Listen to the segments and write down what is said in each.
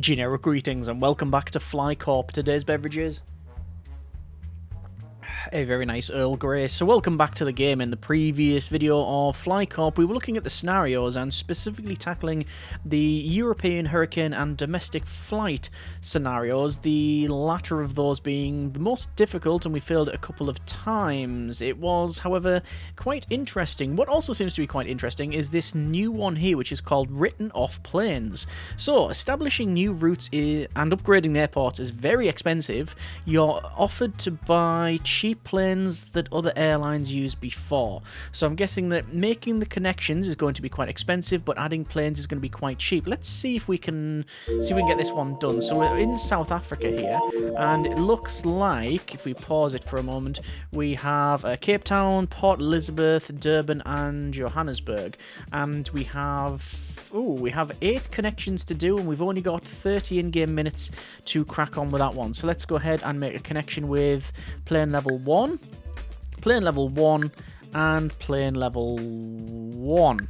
Generic greetings and welcome back to Fly Corp. Today's beverages, a very nice Earl Grey. So welcome back to the game. In the previous video of Fly Corp, we were looking at the scenarios and specifically tackling the European hurricane and domestic flight scenarios, the latter of those being the most difficult, and we failed it a couple of times. It was, however, quite interesting. What also seems to be quite interesting is this new one here, which is called Written Off Planes. So establishing new routes and upgrading the airports is very expensive. You're offered to buy cheap planes that other airlines used before. So I'm guessing that making the connections is going to be quite expensive, but adding planes is going to be quite cheap. Let's see if we can get this one done. So we're in South Africa here, and it looks like, if we pause it for a moment, we have Cape Town, Port Elizabeth, Durban, and Johannesburg, and we have 8 connections to do, and we've only got 30 in-game minutes to crack on with that one. So let's go ahead and make a connection with plane level 1, plane level 1, and plane level 1.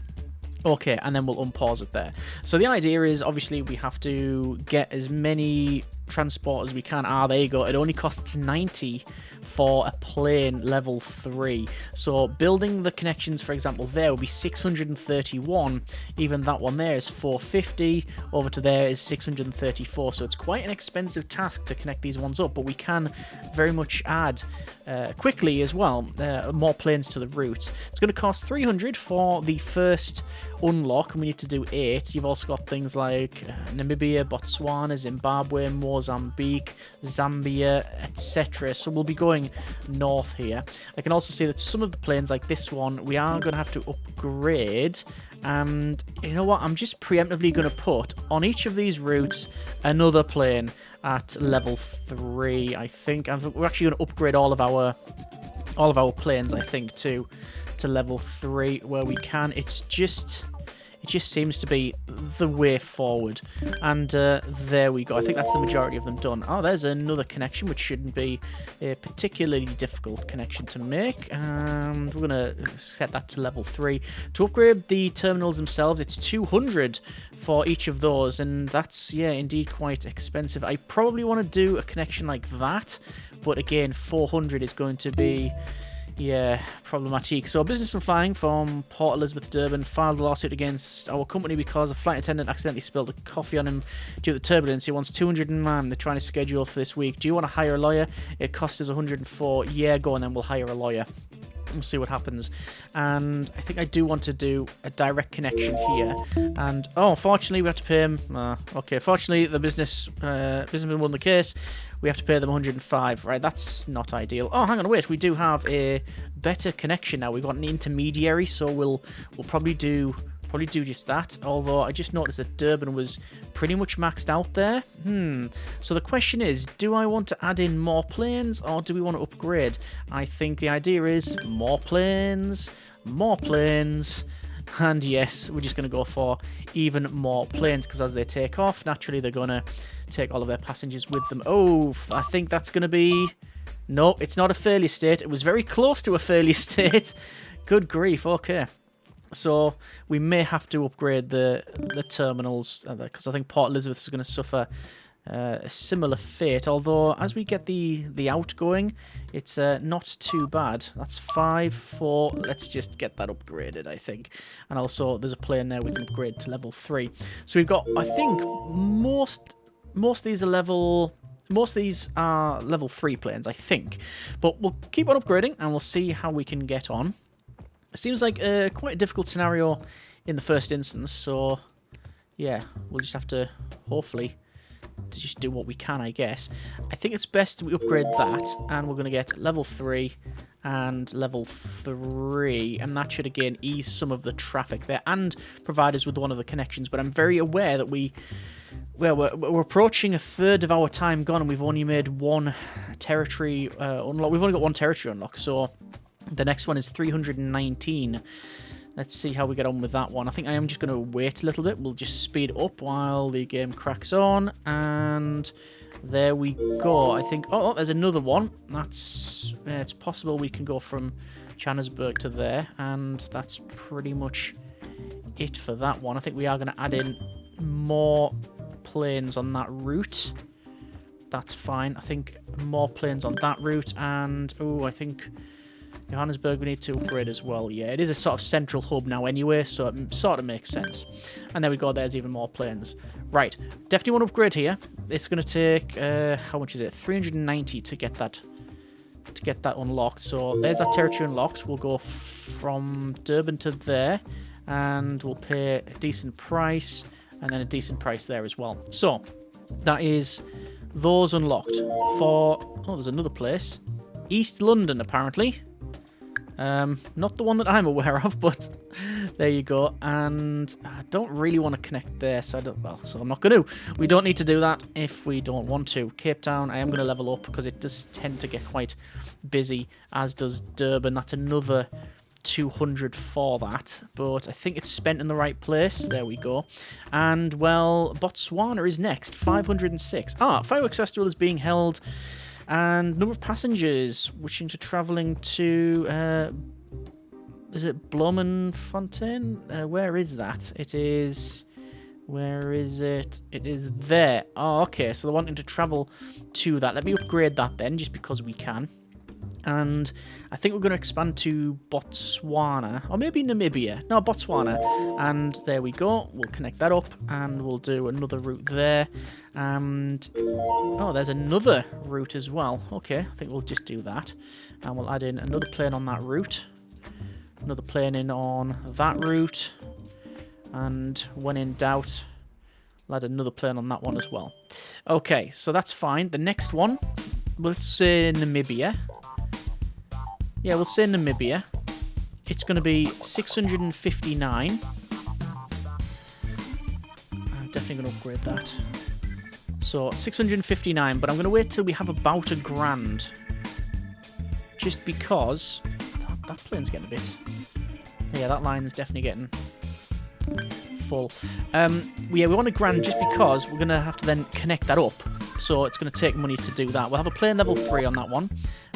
Okay, and then we'll unpause it there. So the idea is, obviously, we have to get as many transport as we can. There you go. It only costs 90 for a plane level 3. So building the connections, for example, there would be 631. Even that one there is 450. Over to there is 634. So it's quite an expensive task to connect these ones up, but we can very much add quickly as well more planes to the route. It's going to cost 300 for the first unlock, and we need to do 8. You've also got things like Namibia, Botswana, Zimbabwe, Mozambique, Zambia, etc. So we'll be going north here. I can also see that some of the planes, like this one, we are going to have to upgrade. And you know what? I'm just preemptively going to put on each of these routes another plane at level 3. I think we're actually going to upgrade all of our planes, I think, to level 3 where we can. It just seems to be the way forward. And there we go. I think that's the majority of them done. There's another connection, which shouldn't be a particularly difficult connection to make. And we're going to set that to level 3. To upgrade the terminals themselves, it's 200 for each of those. And that's, yeah, indeed quite expensive. I probably want to do a connection like that. But again, 400 is going to be... yeah, problematic. So, Business and Flying from Port Elizabeth, Durban filed a lawsuit against our company because a flight attendant accidentally spilled a coffee on him due to the turbulence. He wants 200 man. They're trying to schedule for this week. Do you want to hire a lawyer? It costs us 104. Yeah, go on then. We'll hire a lawyer. We'll see what happens. And I think I do want to do a direct connection here. And unfortunately we have to pay him. Okay, fortunately the businessman won the case. We have to pay them 105. Right, that's not ideal. Hang on, wait. We do have a better connection now. We've got an intermediary, so we'll probably do just that. Although I just noticed that Durban was pretty much maxed out there. So the question is, do I want to add in more planes or do we want to upgrade? I think the idea is more planes, and yes, we're just going to go for even more planes because as they take off, naturally they're going to take all of their passengers with them. I think that's going to be... no, it's not a failure state. It was very close to a failure state. Good grief, okay. So we may have to upgrade the terminals because I think Port Elizabeth is going to suffer a similar fate. Although as we get the outgoing, it's not too bad. That's 5, 4. Let's just get that upgraded, I think. And also there's a plane there we can upgrade to level 3. So we've got, I think, most of these are level 3 planes, I think. But we'll keep on upgrading and we'll see how we can get on. It seems like quite a difficult scenario in the first instance, so yeah, we'll just have to hopefully just do what we can, I guess. I think it's best we upgrade that, and we're going to get level 3 and level 3, and that should again ease some of the traffic there and provide us with one of the connections. But I'm very aware that we're approaching a third of our time gone, and we've only made one territory unlock. We've only got one territory unlock, so the next one is 319. Let's see how we get on with that one. I think I am just going to wait a little bit. We'll just speed up while the game cracks on. And there we go. I think... there's another one. That's... it's possible we can go from Johannesburg to there. And that's pretty much it for that one. I think we are going to add in more planes on that route. That's fine. I think more planes on that route. And, oh, I think Johannesburg we need to upgrade as well. Yeah, it is a sort of central hub now anyway, so it sort of makes sense. And there we go. There's even more planes. Right. Definitely want to upgrade here. It's going to take, how much is it? 390 to get that unlocked. So there's that territory unlocked. We'll go from Durban to there, and we'll pay a decent price, and then a decent price there as well. So that is those unlocked for... Oh, there's another place. East London, apparently. Not the one that I'm aware of, but there you go. And I don't really want to connect there, so I'm not going to. We don't need to do that if we don't want to. Cape Town, I am going to level up because it does tend to get quite busy, as does Durban. That's another 200 for that, but I think it's spent in the right place. There we go. And, well, Botswana is next, 506. Fireworks Festival is being held, and number of passengers wishing to travelling to, is it Bloemfontein? Where is that? It is... Where is it? It is there. Oh, okay, so they're wanting to travel to that. Let me upgrade that then, just because we can. And I think we're going to expand to Botswana, or maybe Namibia. No, Botswana. And there we go. We'll connect that up, and we'll do another route there. And, oh, there's another route as well. Okay, I think we'll just do that. And we'll add in another plane on that route. Another plane in on that route. And when in doubt, we'll add another plane on that one as well. Okay, so that's fine. The next one, let's say Namibia. Yeah, we'll say Namibia. It's going to be 659. I'm definitely going to upgrade that. So, 659, but I'm going to wait till we have about $1,000. Just because... that plane's getting a bit... Yeah, that line is definitely getting full. Yeah, we want $1,000 just because we're going to have to then connect that up. So, it's going to take money to do that. We'll have a plane level 3 on that one.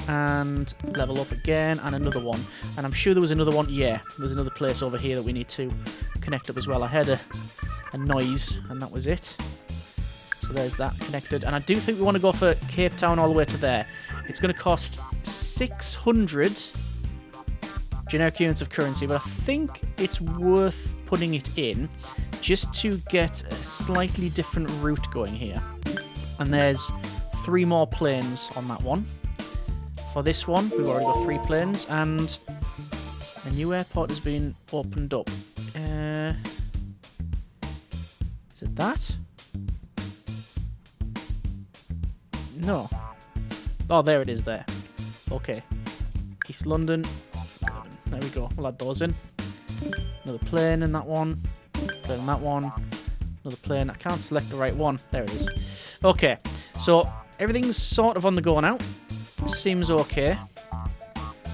And level up again, and another one. And I'm sure there was another one. Yeah, there's another place over here that we need to connect up as well. I heard a noise, and that was it. So there's that connected. And I do think we want to go for Cape Town all the way to there. It's going to cost 600 generic units of currency, but I think it's worth putting it in just to get a slightly different route going here. And there's 3 more planes on that one. For this one, we've already got 3 planes, and a new airport has been opened up. Is it that? No. Oh, there it is there. Okay. East London. There we go. We'll add those in. Another plane in that one. Plane in that one. Another plane. I can't select the right one. There it is. Okay. So, everything's sort of on the go now. Seems okay.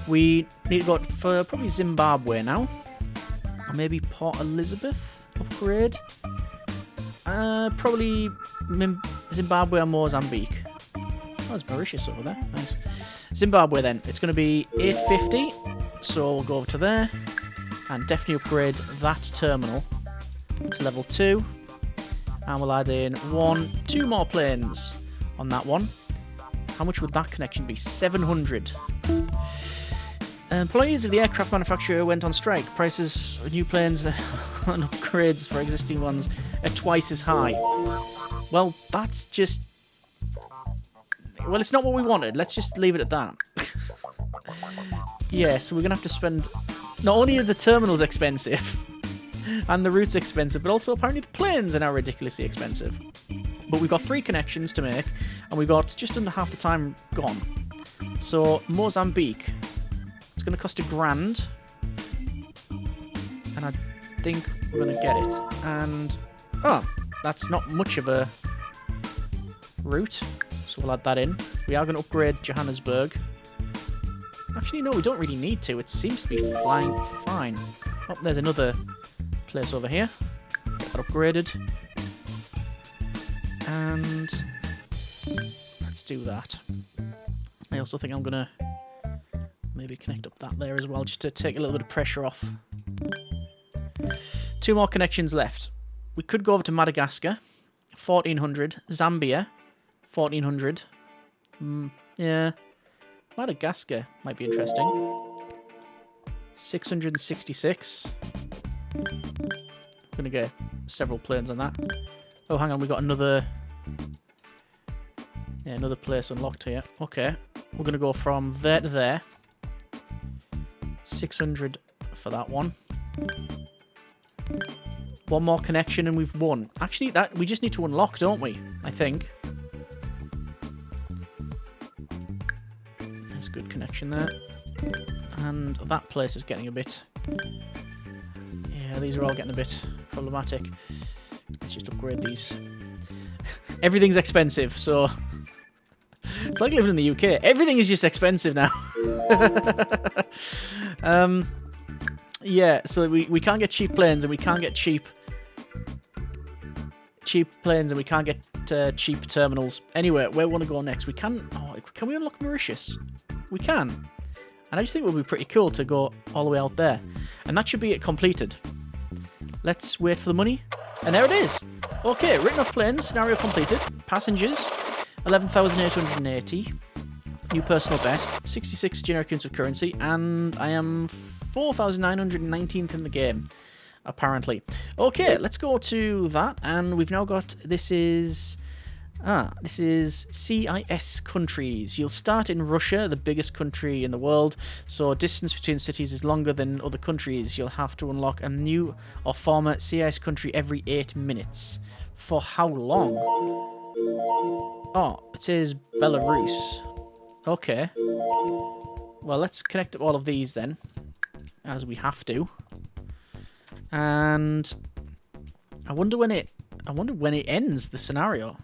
We need to go for probably Zimbabwe now. Or maybe Port Elizabeth upgrade. Probably Zimbabwe or Mozambique. Oh, there's Mauritius over there. Nice. Zimbabwe then. It's going to be 850. So we'll go over to there. And definitely upgrade that terminal to level 2. And we'll add in 2 more planes on that one. How much would that connection be? 700. Employees of the aircraft manufacturer went on strike. Prices of new planes and upgrades for existing ones are twice as high. Well, that's just... Well, it's not what we wanted. Let's just leave it at that. Yeah, so we're going to have to spend... Not only are the terminals expensive, and the route's expensive, but also apparently the planes are now ridiculously expensive. But we've got 3 connections to make, and we've got just under half the time gone. So, Mozambique. It's going to cost $1,000. And I think we're going to get it. And, oh, that's not much of a route. So we'll add that in. We are going to upgrade Johannesburg. Actually, no, we don't really need to. It seems to be flying fine. Oh, there's another place over here. Get that upgraded. And let's do that. I also think I'm going to maybe connect up that there as well, just to take a little bit of pressure off. 2 more connections left. We could go over to Madagascar 1400. Zambia, 1400. Yeah. Madagascar might be interesting. 666. Gonna get several planes on that. Oh, hang on, we got another... Yeah, another place unlocked here. Okay. We're gonna go from there to there. 600 for that one. One more connection and we've won. Actually, that we just need to unlock, don't we? I think. There's a good connection there. And that place is getting a bit... Yeah, these are all getting a bit problematic. Let's just upgrade these. Everything's expensive, so... It's like living in the UK. Everything is just expensive now. Yeah, so we can't get cheap planes and we can't get cheap planes and we can't get cheap terminals. Anyway, where we want to go next? We can... Oh, can we unlock Mauritius? We can. And I just think it would be pretty cool to go all the way out there. And that should be it completed. Let's wait for the money. And there it is. Okay, written off planes, scenario completed. Passengers, 11,880. New personal best, 66 generic units of currency. And I am 4,919th in the game, apparently. Okay, let's go to that. And we've now got... This is CIS countries. You'll start in Russia, the biggest country in the world. So distance between cities is longer than other countries. You'll have to unlock a new or former CIS country every 8 minutes. For how long? Oh, it says Belarus. Okay. Well, let's connect all of these then, as we have to. And I wonder when it ends, the scenario.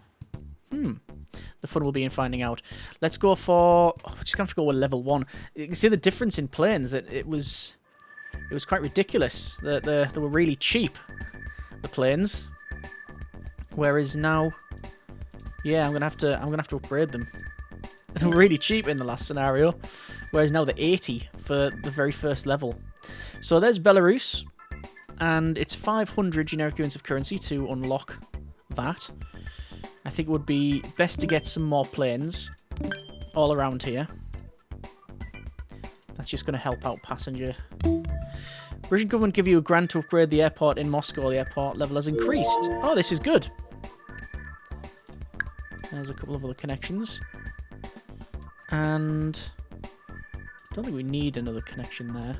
The fun will be in finding out. Let's go for... Oh, we're just going to have to go with level 1. You can see the difference in planes. That it was quite ridiculous. They were really cheap, the planes. Whereas now, yeah, I'm gonna have to upgrade them. They were really cheap in the last scenario, whereas now they're 80 for the very first level. So there's Belarus, and it's 500 generic units of currency to unlock that. I think it would be best to get some more planes all around here. That's just going to help out passenger. Russian government give you a grant to upgrade the airport in Moscow. The airport level has increased. Oh, this is good. There's a couple of other connections. And I don't think we need another connection there.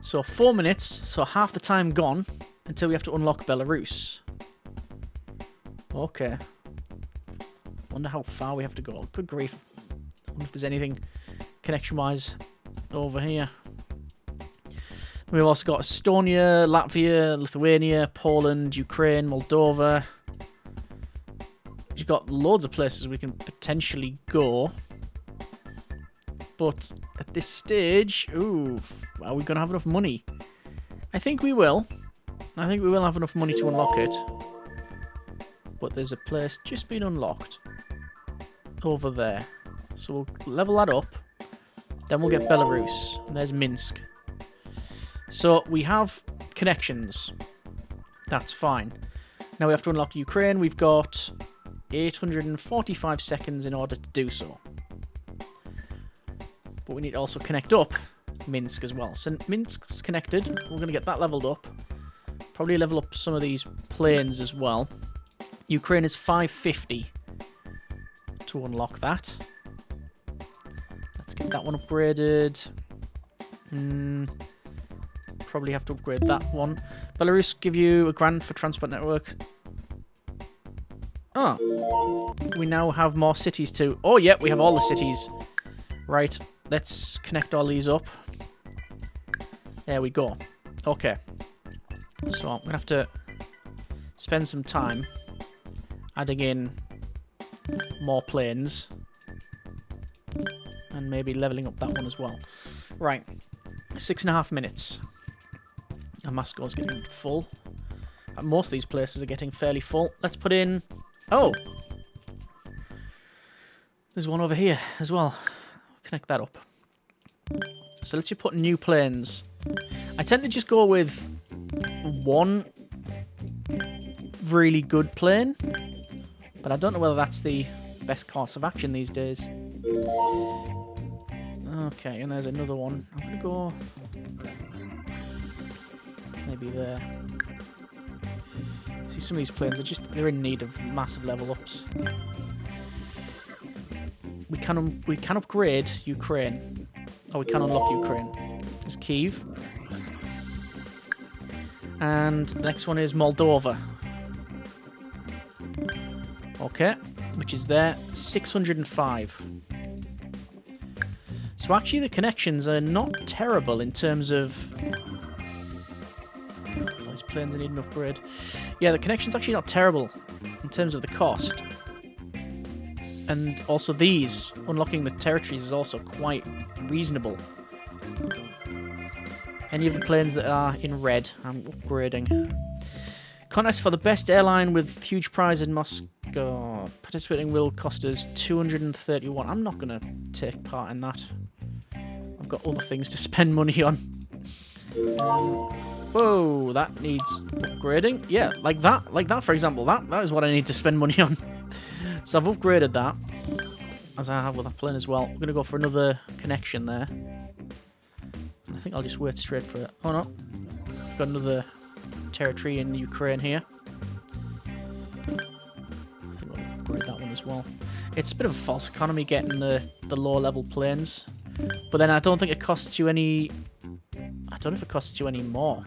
So 4 minutes, so half the time gone until we have to unlock Belarus. Okay. Wonder how far we have to go. Good grief. Wonder if there's anything connection-wise over here. We've also got Estonia, Latvia, Lithuania, Poland, Ukraine, Moldova. We've got loads of places we can potentially go. But at this stage, ooh, are we going to have enough money? I think we will. I think we will have enough money to unlock it. But there's a place just been unlocked over there. So we'll level that up. Then we'll get Belarus. And there's Minsk. So we have connections. That's fine. Now we have to unlock Ukraine. We've got 845 seconds in order to do so. But we need to also connect up Minsk as well. So Minsk's connected. We're going to get that leveled up. Probably level up some of these planes as well. Ukraine is 550 to unlock that. Let's get that one upgraded. Probably have to upgrade that one. Belarus give you a grant for transport network. Oh, we now have more cities too. Oh, yep, we have all the cities. Right, let's connect all these up. There we go. Okay. So I'm going to have to spend some time adding in more planes. And maybe leveling up that one as well. Right. 6.5 minutes. And Moscow's getting full. And most of these places are getting fairly full. Let's put in... Oh! There's one over here as well. Connect that up. So let's just put new planes. I tend to just go with one really good plane, but I don't know whether that's the best course of action these days. Okay, and there's another one. I'm going to go maybe there. See, some of these planes they're in need of massive level ups. We can upgrade Ukraine. Oh, we can unlock Ukraine. There's Kyiv. And the next one is Moldova. Okay, which is there. 605. So actually the connections are not terrible in terms of... Oh, these planes need an upgrade. Yeah, the connection's actually not terrible in terms of the cost. And also these, unlocking the territories is also quite reasonable. Any of the planes that are in red, I'm upgrading. Contest for the best airline with huge prize in Moscow. Participating will cost us 231. I'm not going to take part in that. I've got other things to spend money on. Whoa, that needs upgrading. Yeah, like that for example. That is what I need to spend money on. So I've upgraded that, as I have with that plane as well. We're going to go for another connection there. I think I'll just wait straight for it. Oh no, got another territory in Ukraine here. I think I'll upgrade that one as well. It's a bit of a false economy getting the lower level planes, but then I don't think it costs you any... I don't know if it costs you any more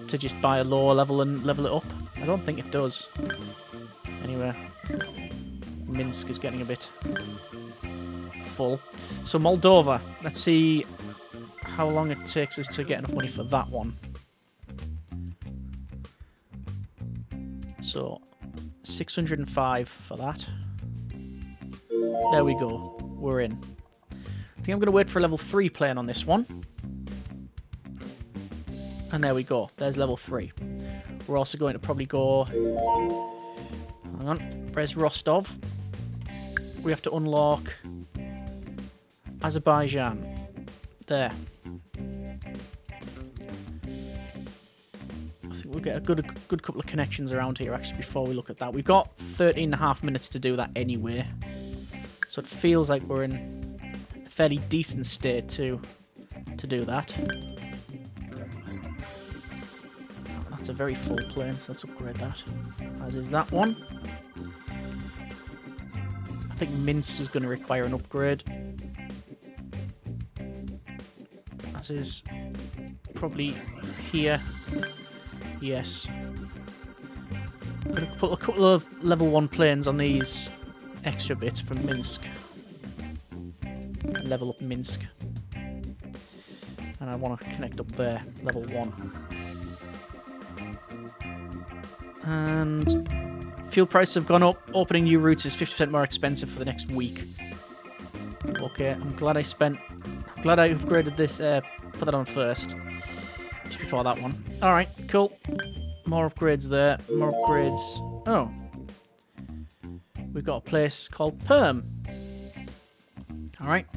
to just buy a lower level and level it up. I don't think it does. Anyway, Minsk is getting a bit full. So Moldova, let's see how long it takes us to get enough money for that one. So 605 for that. There we go. We're in. I think I'm going to wait for a level 3 plane on this one. And there we go. There's level 3. We're also going to probably go... Hang on. Where's Rostov? We have to unlock Azerbaijan. There. I think we'll get a good couple of connections around here actually before we look at that. We've got 13.5 minutes to do that anyway. So it feels like we're in a fairly decent state to do that. That's a very full plane, so let's upgrade that. As is that one. I think Minsk is going to require an upgrade. As is probably here. Yes. I'm going to put a couple of level 1 planes on these extra bits from Minsk. And level up Minsk. And I want to connect up there, level 1. And fuel prices have gone up. Opening new routes is 50% more expensive for the next week. Okay, I'm glad I upgraded this, put that on first. Just before that one. Alright, cool. More upgrades there. More upgrades. Oh. We've got a place called Perm. Alright.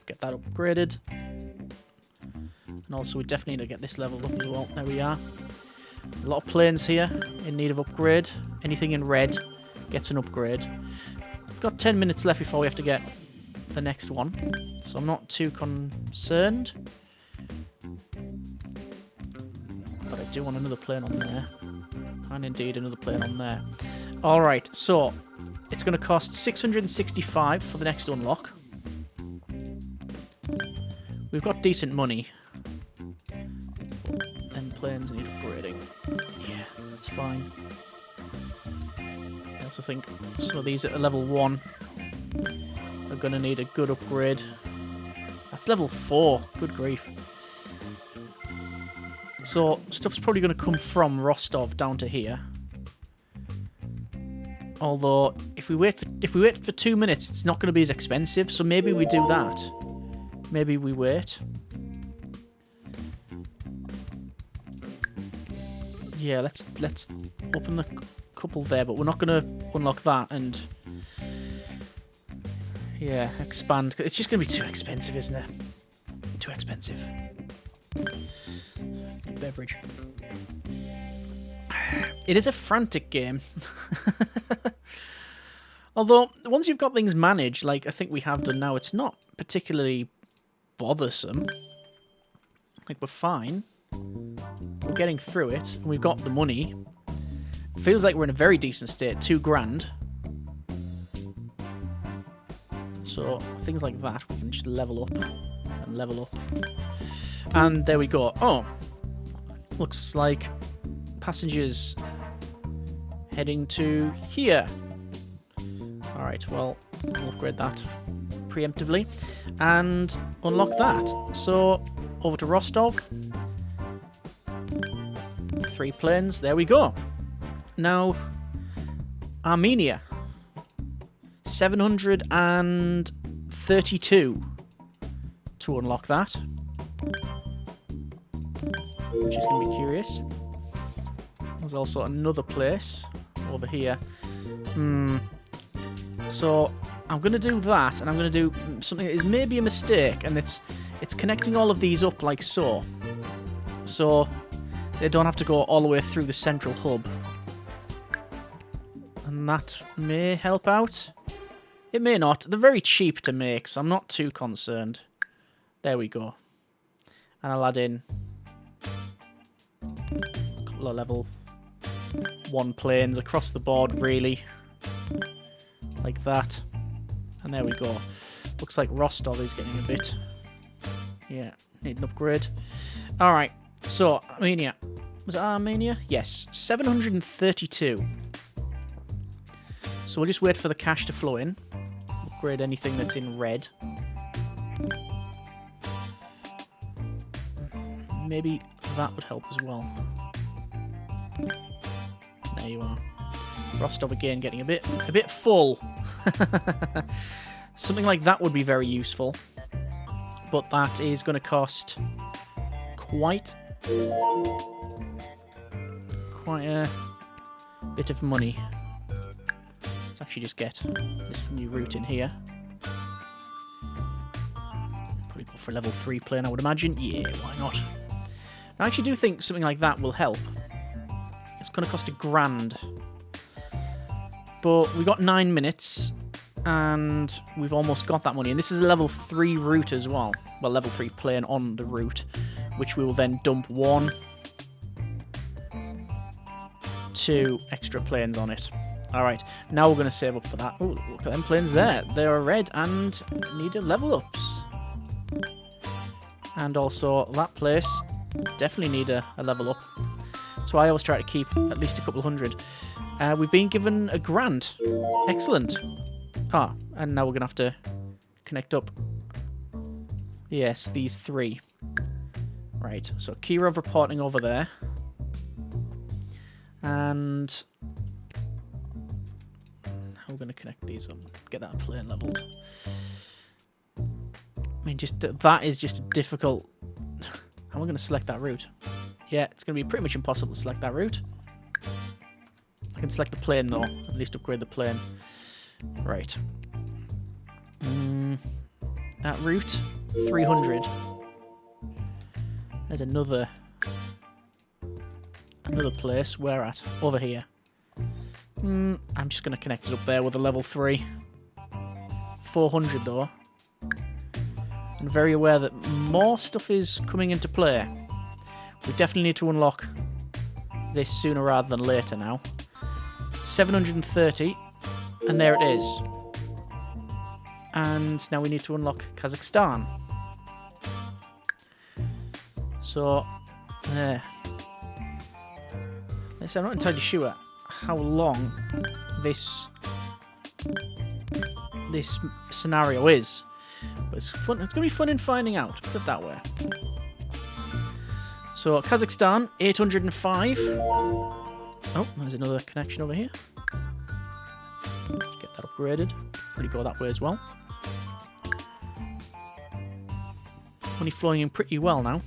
Get that upgraded. And also we definitely need to get this leveled up as well. There we are. A lot of planes here in need of upgrade. Anything in red gets an upgrade. We've got 10 minutes left before we have to get the next one. So I'm not too concerned. But I do want another plane on there. And indeed another plane on there. Alright, so it's going to cost 665 for the next unlock. We've got decent money. Then planes need upgrading. Yeah, that's fine. I also think some of these at level 1 are going to need a good upgrade. That's level 4. Good grief. So stuff's probably going to come from Rostov down to here. Although if we wait for 2 minutes, it's not going to be as expensive. So maybe we do that. Maybe we wait. Yeah, let's open the couple there, but we're not going to unlock that and yeah, expand. It's just going to be too expensive, isn't it? Too expensive. Beverage. It is a frantic game. Although, once you've got things managed, like I think we have done now, it's not particularly bothersome. Like, we're fine. We're getting through it, and we've got the money. Feels like we're in a very decent state, 2 grand. So, things like that, we can just level up and level up. And there we go. Oh, looks like passengers heading to here. Alright, well, we'll upgrade that preemptively and unlock that. So, over to Rostov. 3 planes, there we go. Now, Armenia. 732 to unlock that. Which is going to be curious. There's also another place over here. So I'm going to do that, and I'm going to do something that is maybe a mistake, and it's connecting all of these up like so. So they don't have to go all the way through the central hub. And that may help out. It may not. They're very cheap to make, so I'm not too concerned. There we go. And I'll add in a couple of level 1 planes across the board, really. Like that. And there we go. Looks like Rostov is getting a bit... Yeah, need an upgrade. Alright, so Armenia. Was it Armenia? Yes, 732. So we'll just wait for the cash to flow in. Upgrade anything that's in red. Maybe that would help as well. There you are. Rostov again getting a bit full. Something like that would be very useful. But that is going to cost quite a bit of money. Let's actually just get this new route in here. Probably go for a level 3 plane, I would imagine. Yeah, why not? I actually do think something like that will help. It's going to cost £1 grand. But we got 9 minutes, and we've almost got that money. And this is a level 3 route as well. Well, level 3 plane on the route, which we will then dump 1, 2 extra planes on it. Alright, now we're going to save up for that. Oh, look at them planes there. They are red and need a level ups. And also, that place definitely need a level up. So I always try to keep at least a couple hundred. We've been given £1 grand. Excellent. Ah, and now we're going to have to connect up. Yes, these 3. Right, so Kirov reporting over there. And how we're going to connect these up. Get that plane leveled. I mean, just that is just a difficult... How am I going to select that route? Yeah, it's going to be pretty much impossible to select that route. I can select the plane, though. At least upgrade the plane. Right. That route, 300. There's another place. Where at? Over here. I'm just going to connect it up there with a level 3. 400, though. I'm very aware that more stuff is coming into play. We definitely need to unlock this sooner rather than later now. 730, and there it is. And now we need to unlock Kazakhstan. So, there. I'm not entirely sure how long this scenario is. But it's fun. It's going to be fun in finding out, put it that way. So, Kazakhstan, 805. Oh, there's another connection over here. Let's get that upgraded. Probably go that way as well. Money flowing in pretty well now.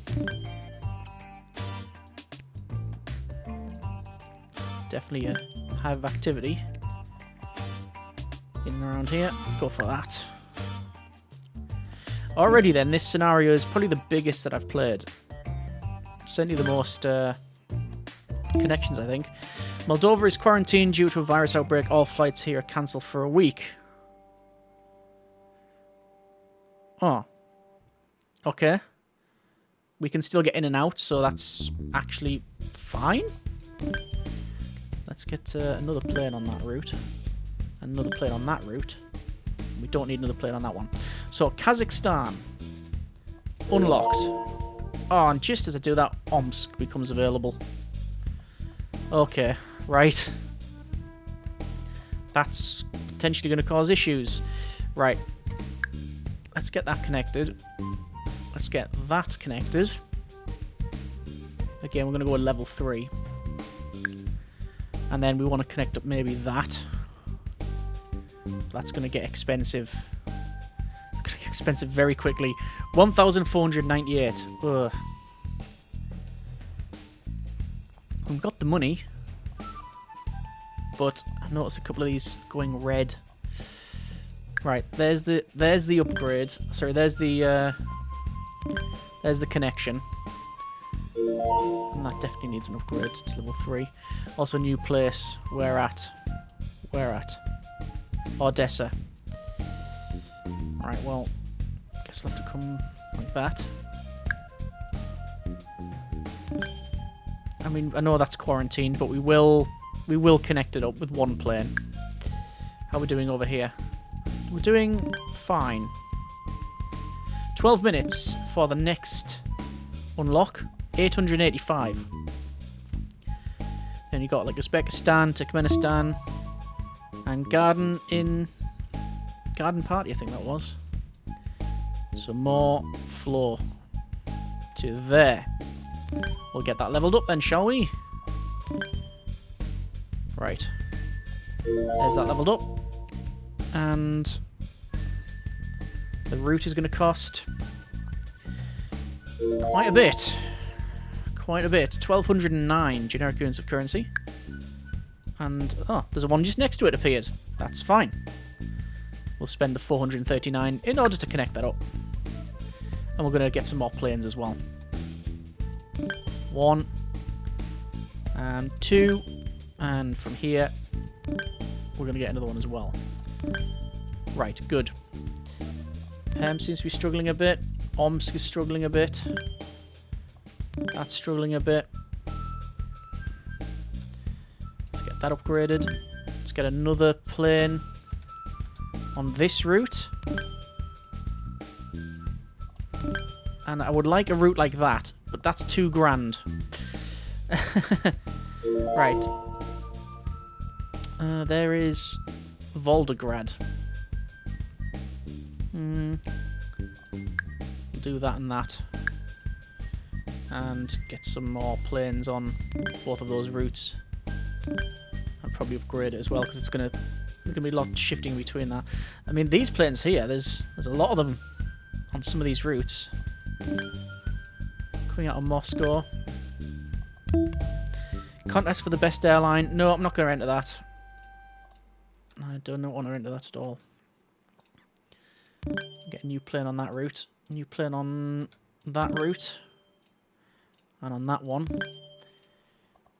Definitely a hive of activity in and around here. Go for that. Already then, this scenario is probably the biggest that I've played. Certainly the most connections, I think. Moldova is quarantined due to a virus outbreak. All flights here are cancelled for a week. Oh. Okay. We can still get in and out, so that's actually fine. Let's get another plane on that route. Another plane on that route. We don't need another plane on that one. So, Kazakhstan. Unlocked. Oh, and just as I do that, Omsk becomes available. Okay, right. That's potentially going to cause issues. Right. Let's get that connected. Let's get that connected. Again, we're going to go with level 3. And then we want to connect up maybe that. That's going to get expensive. Going to get expensive very quickly. 1,498. Ugh. We've got the money. But I noticed a couple of these going red. Right, there's the upgrade. Sorry, there's the connection. And that definitely needs an upgrade to level 3. Also, new place. Where at? Where at? Odessa. Alright, well, I guess we'll have to come like that. I mean, I know that's quarantined, but we will connect it up with one plane. How are we doing over here? We're doing fine. 12 minutes for the next unlock. 885. Then you got like Uzbekistan, Turkmenistan, and Garden Party, I think that was. So more flow to there. We'll get that leveled up then, shall we? Right. There's that leveled up. And the route is going to cost quite a bit. Quite a bit. 1,209 generic units of currency. And, oh, there's a one just next to it appeared. That's fine. We'll spend the 439 in order to connect that up. And we're going to get some more planes as well. 1. And 2. And from here, we're going to get another one as well. Right, good. Seems to be struggling a bit. Omsk is struggling a bit. That's struggling a bit. Let's get that upgraded. Let's get another plane on this route. And I would like a route like that, but that's $2 grand. Right. There is Volgograd. Do that and that. And get some more planes on both of those routes. I'll probably upgrade it as well, because there's gonna be a lot shifting between that. I mean, these planes here, there's a lot of them on some of these routes. Coming out of Moscow. Contest for the best airline. No, I'm not going to enter that. I don't want to enter that at all. Get a new plane on that route. New plane on that route. And on that one.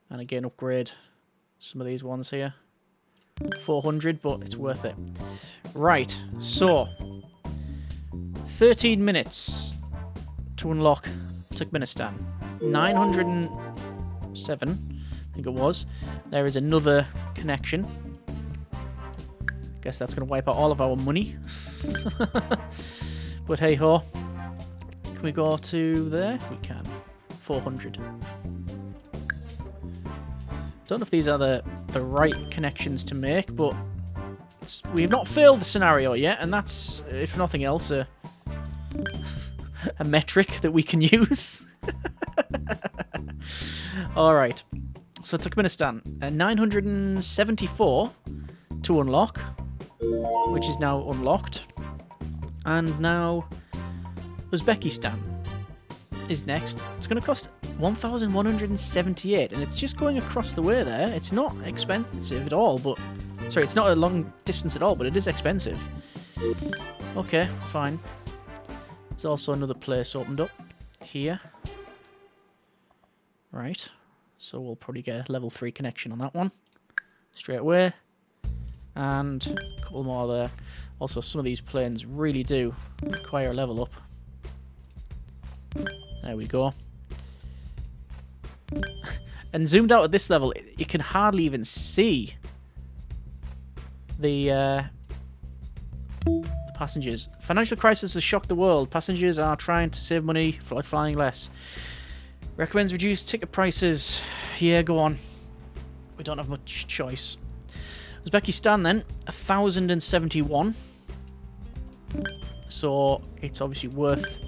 And again, upgrade some of these ones here. 400, but it's worth it. Right, so 13 minutes to unlock Turkmenistan. 907, I think it was. There is another connection. Guess that's going to wipe out all of our money. But hey ho. Can we go to there? We can. 400. Don't know if these are the right connections to make, but we've not failed the scenario yet, and that's, if nothing else, a metric that we can use. Alright. So Turkmenistan, 974 to unlock, which is now unlocked. And now Uzbekistan is next. It's going to cost 1,178, and it's just going across the way there. It's not expensive at all, but... Sorry, it's not a long distance at all, but it is expensive. Okay, fine. There's also another place opened up here. Right. So we'll probably get a level 3 connection on that one straight away. And a couple more there. Also, some of these planes really do require a level up. There we go. And zoomed out at this level, you can hardly even see the passengers. Financial crisis has shocked the world. Passengers are trying to save money, flying less. Recommends reduced ticket prices. Yeah, go on. We don't have much choice. Uzbekistan then, 1,071. So it's obviously worth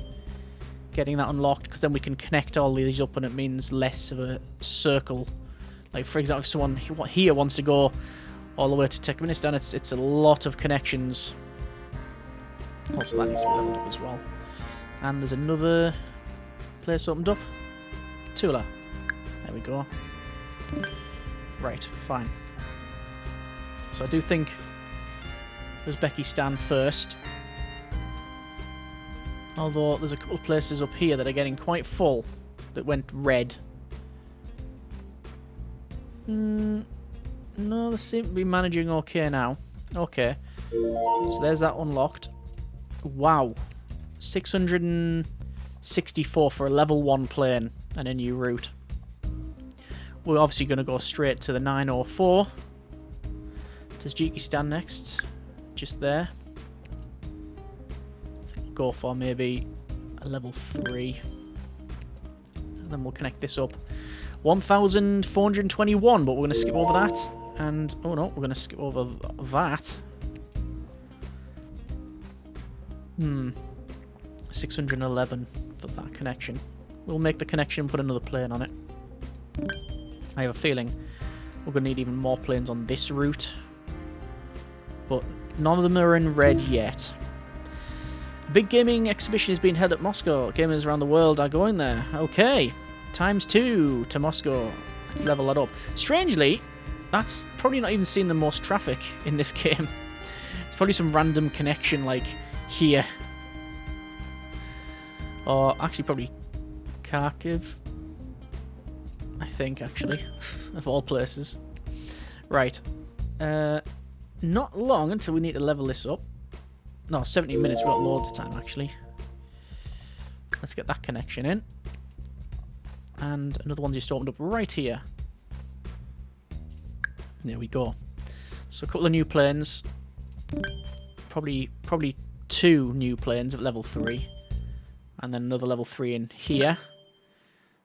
getting that unlocked, because then we can connect all these up and it means less of a circle. Like, for example, if someone here wants to go all the way to Turkmenistan, it's a lot of connections. Also, that needs to be leveled up as well. And there's another place opened up. Tula. There we go. Right, fine. So I do think Uzbekistan first. Although there's a couple of places up here that are getting quite full that went red. No, they seem to be managing okay now. Okay. So there's that unlocked. Wow. 664 for a level 1 plane and a new route. We're obviously going to go straight to the 904. Tajikistan next. Just there. Go for maybe a level 3. And then we'll connect this up. 1,421, but we're going to skip over that. And, oh no, we're going to skip over that. 611 for that connection. We'll make the connection and put another plane on it. I have a feeling we're going to need even more planes on this route. But none of them are in red yet. Big gaming exhibition is being held at Moscow. Gamers around the world are going there. Okay. ×2 to Moscow. Let's level that up. Strangely, that's probably not even seeing the most traffic in this game. It's probably some random connection like here. Or actually probably Kharkiv. I think, actually. Of all places. Right. Not long until we need to level this up. No, 17 minutes. We've got loads of time, actually. Let's get that connection in. And another one just opened up right here. There we go. So a couple of new planes. Probably 2 new planes at level 3. And then another level 3 in here.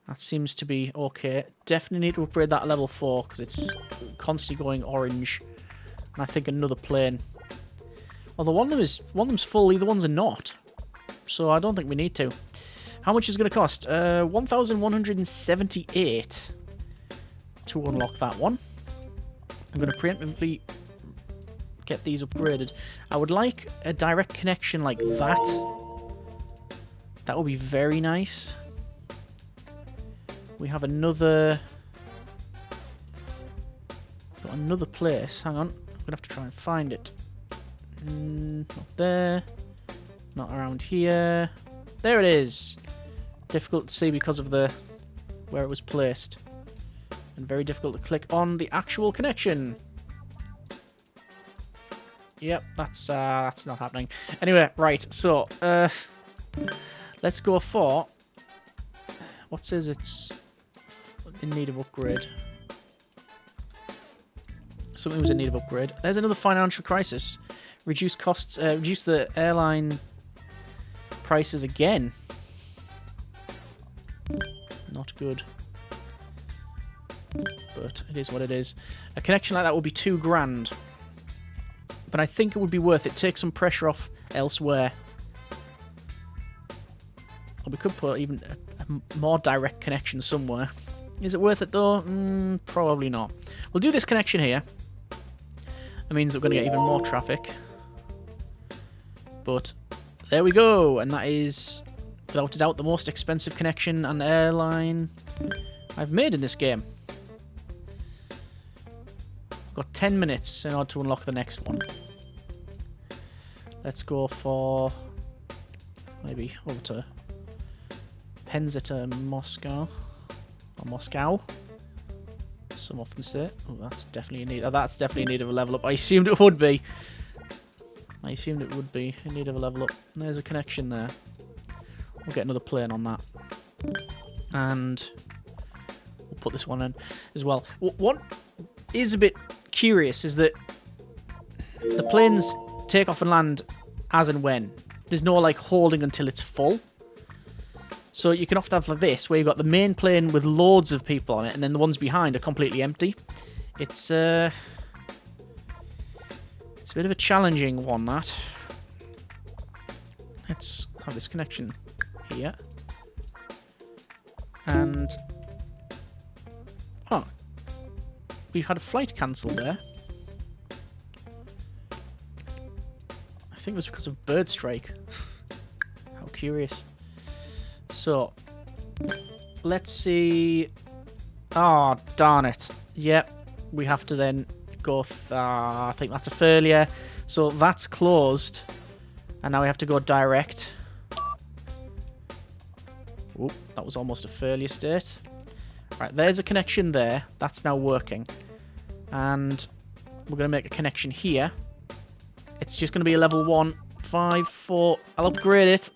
That seems to be okay. Definitely need to upgrade that level 4 because it's constantly going orange. And I think another plane. Although one of them's full, the other ones are not. So I don't think we need to. How much is it going to cost? 1,178 to unlock that one. I'm going to preemptively get these upgraded. I would like a direct connection like that. That would be very nice. We have another place. Hang on. I'm going to have to try and find it. Not there. Not around here. There it is. Difficult to see because of where it was placed. And very difficult to click on the actual connection. Yep, that's not happening. Anyway, right, so let's go for what says it's in need of upgrade. Something was in need of upgrade. There's another financial crisis. Reduce costs, reduce the airline prices again. Not good. But it is what it is. A connection like that would be $2,000. But I think it would be worth it. Take some pressure off elsewhere. Or we could put even a more direct connection somewhere. Is it worth it though? Probably not. We'll do this connection here. That means that we're going to get even more traffic. But there we go. And that is, without a doubt, the most expensive connection and airline I've made in this game. I've got 10 minutes in order to unlock the next one. Let's go for maybe over to Penza to Moscow. Or Moscow. some often say. Oh, that's definitely in need. Oh, that's definitely in need of a level up. I assumed it would be. I assumed it would be in need of a level up. And there's a connection there. We'll get another plane on that. And we'll put this one in as well. What is a bit curious is that the planes take off and land as and when. There's no like holding until it's full. So you can often have like this, where you've got the main plane with loads of people on it, and then the ones behind are completely empty. It's a bit of a challenging one, that. Let's have this connection here. And... oh. We've had a flight cancelled there. I think it was because of bird strike. How curious. So, let's see... oh, darn it. Yep, we have to then go... I think that's a failure. So that's closed. And now we have to go direct. Oop, that was almost a failure state. Right, there's a connection there. That's now working. And we're going to make a connection here. It's just going to be a level 1, 5, 4. I'll upgrade it.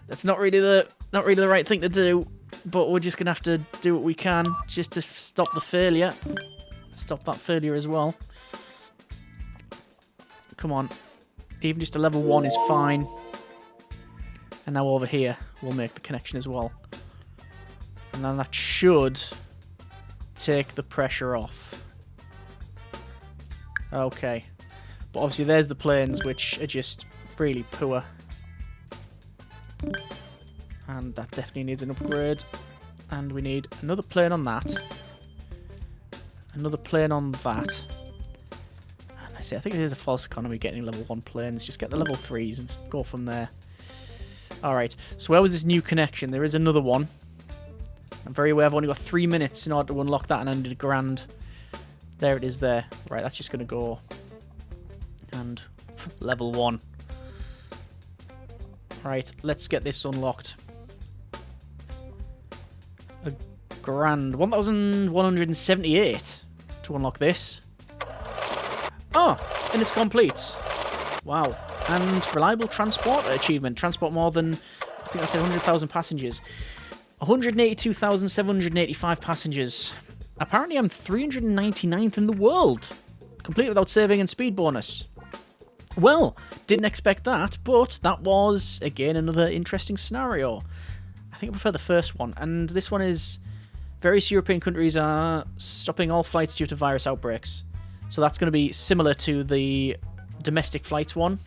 That's not really the right thing to do, but we're just going to have to do what we can just to stop the failure. Stop that failure as well. Come on. Even just a level 1 is fine. And now over here, we'll make the connection as well. And then that should take the pressure off. Okay. But obviously there's the planes, which are just really poor. And that definitely needs an upgrade. And we need another plane on that. Another plane on that. And I think it is a false economy getting level 1 planes. Just get the level 3s and go from there. Alright, so where was this new connection? There is another one. I'm very aware I've only got 3 minutes in order to unlock that, and I need a grand. There it is there. Right, that's just going to go. And level 1. Right, let's get this unlocked. A grand. 1,178 to unlock this. Oh, and it's complete. Wow. And reliable transport achievement. Transport more than, I think I said 100,000 passengers. 182,785 passengers. Apparently I'm 399th in the world. Complete without saving and speed bonus. Well, didn't expect that, but that was, again, another interesting scenario. I think I prefer the first one. And this one is, various European countries are stopping all flights due to virus outbreaks. So that's going to be similar to the domestic flights one.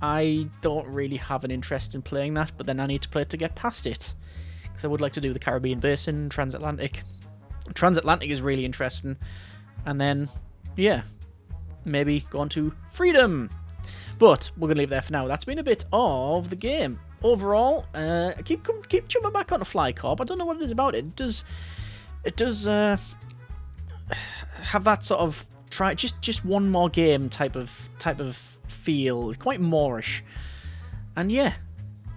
I don't really have an interest in playing that, but then I need to play it to get past it. Because I would like to do the Caribbean Basin, Transatlantic. Transatlantic is really interesting. And then, yeah, maybe go on to Freedom. But we're going to leave it there for now. That's been a bit of the game. Overall, keep jumping back onto Fly Corp. I don't know what it is about it. It does have that sort of just one more game type of feel. It's quite Moorish. And yeah,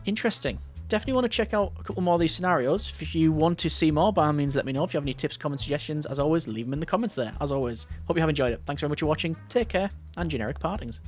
interesting. Definitely want to check out a couple more of these scenarios. If you want to see more, by all means, let me know. If you have any tips, comments, suggestions, as always, leave them in the comments there. As always, hope you have enjoyed it. Thanks very much for watching. Take care, and generic partings.